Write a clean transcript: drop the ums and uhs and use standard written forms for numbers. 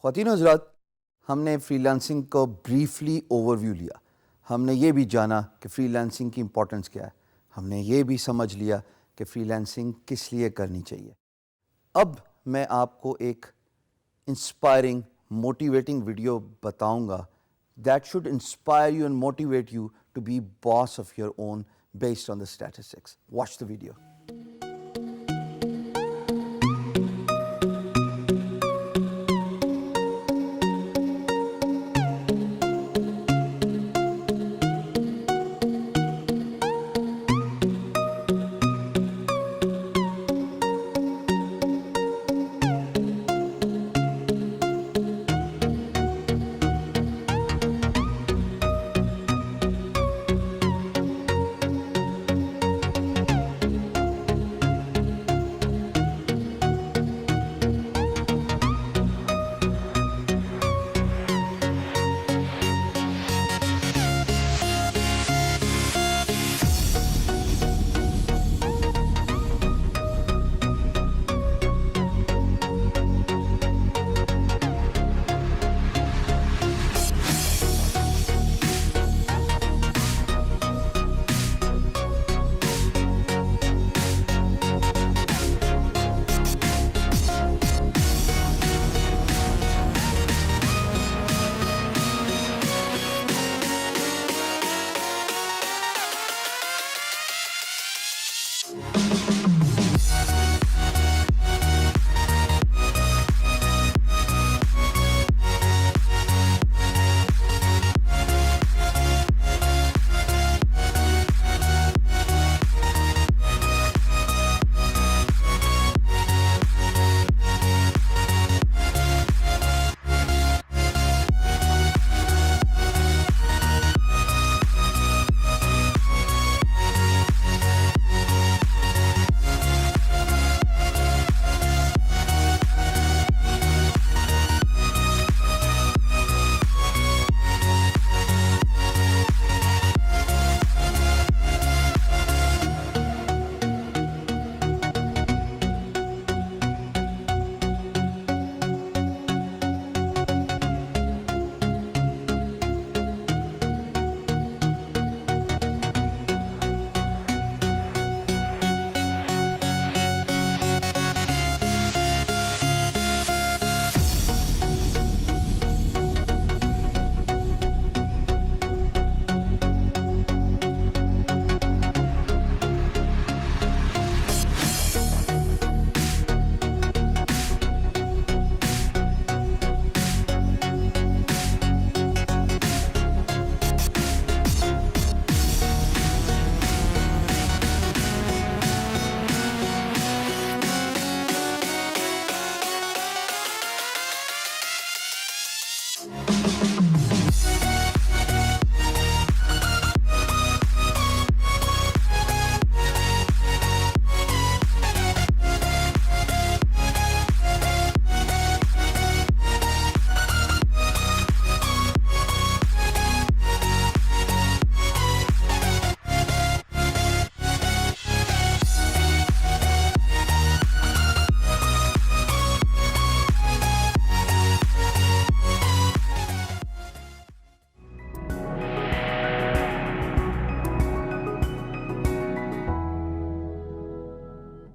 ख़वातीन हज़रात, हमने फ्रीलांसिंग को ब्रीफली ओवरव्यू लिया। हमने ये भी जाना कि फ्रीलांसिंग की इम्पोर्टेंस क्या है। हमने ये भी समझ लिया कि फ्रीलांसिंग किस लिए करनी चाहिए। अब मैं आपको एक इंस्पायरिंग मोटिवेटिंग वीडियो बताऊंगा that should inspire you and motivate you to be boss of your own based on the statistics. Watch the video.